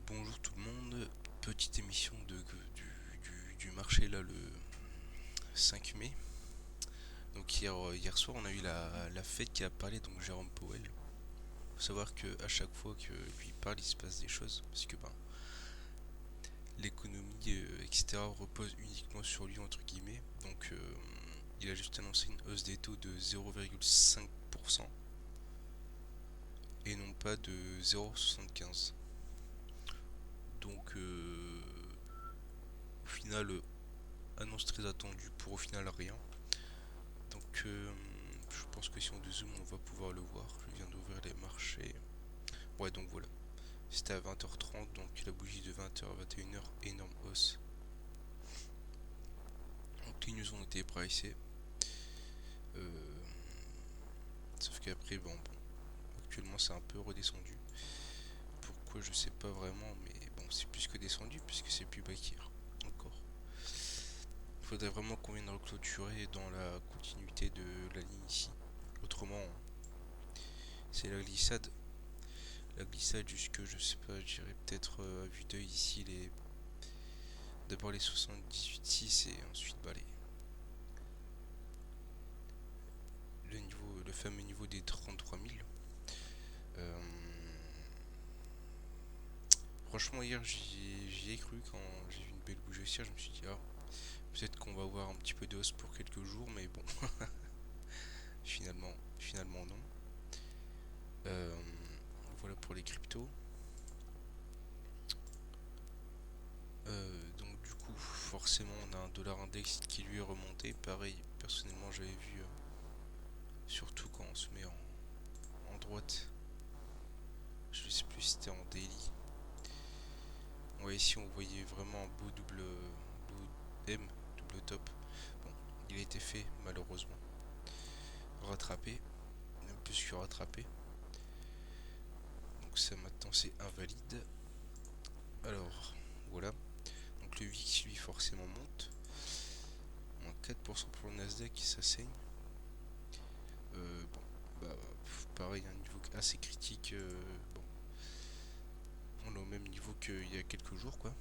Bonjour tout le monde, petite émission du marché là le 5 mai. Donc hier soir on a eu la fête qui a parlé, donc Jérôme Powell. Faut savoir que à chaque fois que lui parle il se passe des choses parce que l'économie etc repose uniquement sur lui entre guillemets. Donc il a juste annoncé une hausse des taux de 0,5% et non pas de 0,75. Donc au final annonce très attendue pour au final rien. Donc je pense que si on dézoome on va pouvoir le voir. Je viens d'ouvrir les marchés. Ouais, donc voilà. C'était à 20h30, donc la bougie de 20h à 21h, énorme hausse. Donc les news ont été pricées. Euh, Sauf qu'après, actuellement c'est un peu redescendu. Pourquoi je sais pas vraiment, mais bon, c'est plus que descendu puisque c'est plus bas qu'hier. Encore. Il faudrait vraiment qu'on vienne reclôturer dans la continuité de la ligne ici. Autrement, c'est la glissade. La glissade jusque, je sais pas, je dirais peut-être à vue d'œil ici d'abord les 78,6 et ensuite le fameux niveau des 33 000. Euh, Franchement hier j'y ai cru quand j'ai vu une belle bougie haussière, je me suis dit peut-être qu'on va avoir un petit peu de hausse pour quelques jours, mais bon finalement non. Euh, voilà pour les cryptos. Donc du coup forcément on a un dollar index qui lui est remonté. Pareil, personnellement j'avais vu surtout quand on se met en droite. Je sais plus si c'était en daily. Ouais, ici on voyait vraiment un beau double M, double top. Bon, il a été fait malheureusement. Rattrapé, même plus que rattrapé. Donc ça maintenant c'est invalide. Alors voilà. Donc le VIX lui forcément monte. Moins 4% pour le Nasdaq qui s'assaigne. Bon, pareil, un niveau assez critique. Bon, on est au même niveau qu'il y a quelques jours quoi.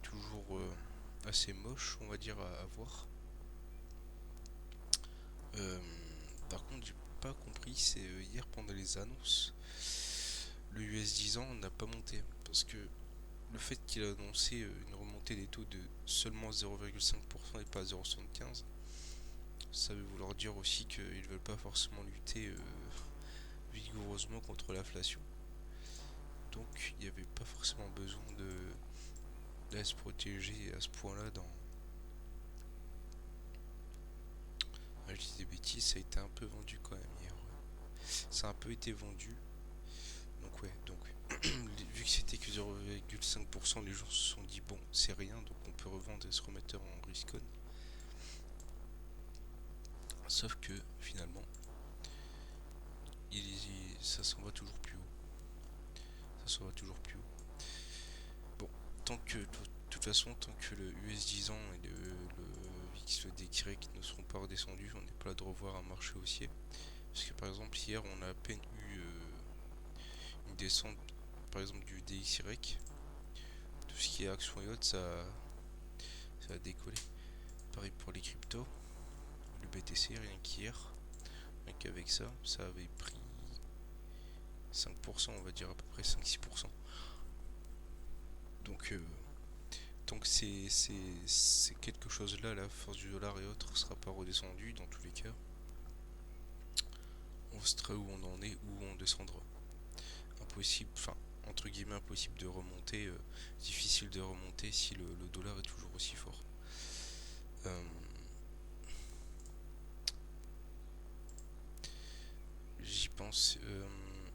Toujours assez moche on va dire à voir. Euh, Par contre, j'ai pas compris, c'est hier pendant les annonces, le US 10 ans n'a pas monté. Parce que le fait qu'il a annoncé une remontée des taux de seulement 0,5% et pas 0,75, ça veut vouloir dire aussi qu'ils veulent pas forcément lutter vigoureusement contre l'inflation. Donc il n'y avait pas forcément besoin de se protéger à ce point-là dans. Ah, je dis des bêtises, ça a été un peu vendu quand même hier. Ouais. Ça a un peu été vendu. Donc ouais, donc vu que c'était que 0,5%, les gens se sont dit bon c'est rien, donc on peut revendre et se remettre en risk on. Sauf que finalement, ça s'en va toujours plus haut. Ça s'en va toujours plus haut. Bon, de toute façon, tant que le US 10 ans et le VIX DY ne seront pas redescendus, on n'est pas là de revoir un marché haussier. Parce que par exemple hier on a à peine eu une descente par exemple du DXY. Tout ce qui est action et autres, ça a décollé. Pareil pour les cryptos. Le BTC, rien qu'hier, rien qu'avec ça, ça avait pris 5%, on va dire à peu près 5-6%. Donc, tant que c'est quelque chose là, la force du dollar et autres, sera pas redescendu, dans tous les cas, on sera où on en est, où on descendra. Impossible, enfin, entre guillemets, impossible de remonter, difficile de remonter si le dollar est toujours aussi fort. Euh, J'y pense.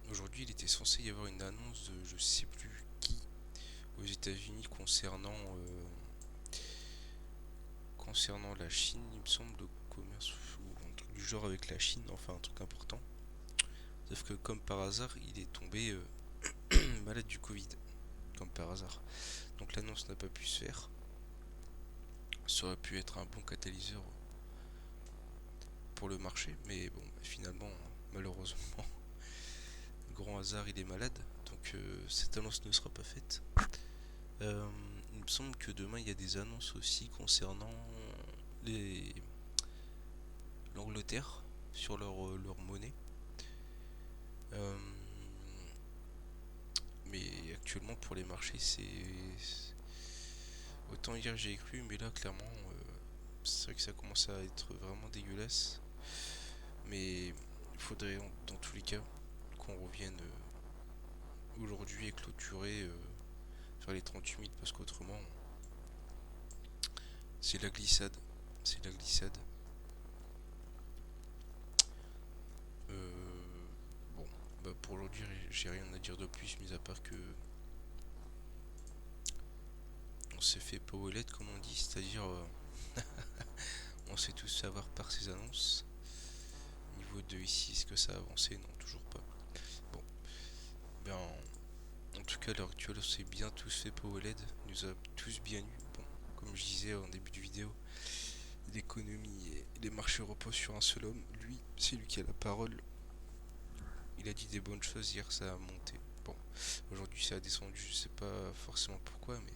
Aujourd'hui, il était censé y avoir une annonce de je sais plus qui aux États-Unis concernant la Chine, il me semble, de commerce ou un truc du genre avec la Chine, enfin un truc important. Sauf que comme par hasard, il est tombé malade du Covid, comme par hasard. Donc l'annonce n'a pas pu se faire. Ça aurait pu être un bon catalyseur pour le marché, mais bon, finalement, malheureusement, grand hasard, il est malade. Donc donc cette annonce ne sera pas faite. Il me semble que demain il y a des annonces aussi concernant les l'Angleterre sur leur monnaie. Euh, mais actuellement pour les marchés autant hier j'ai cru, mais là clairement c'est vrai que ça commence à être vraiment dégueulasse. Mais il faudrait dans tous les cas qu'on revienne aujourd'hui et clôturer sur les 38 000 parce qu'autrement c'est la glissade. C'est la glissade. Bon, bah pour aujourd'hui j'ai rien à dire de plus, mis à part que on s'est fait pas aux lettres comme on dit, c'est-à-dire on sait tous savoir par ces annonces. Niveau de ici, est-ce que ça a avancé? Non, toujours pas. Bon, ben en tout cas à l'heure actuelle, on s'est bien tous fait pas au LED, il nous a tous bien eu. Bon, comme je disais en début de vidéo, l'économie et les marchés reposent sur un seul homme. Lui, c'est lui qui a la parole. Il a dit des bonnes choses hier, ça a monté. Bon, aujourd'hui ça a descendu, je sais pas forcément pourquoi, mais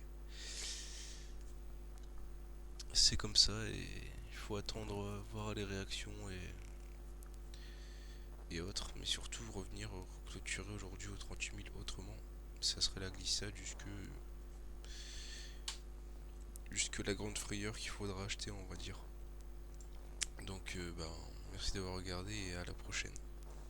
c'est comme ça et il faut attendre voir les réactions et autres, mais surtout revenir clôturer aujourd'hui aux 38 000 autrement. Ça serait la glissade jusque la grande frayeur qu'il faudra acheter, on va dire. Donc, ben, merci d'avoir regardé et à la prochaine.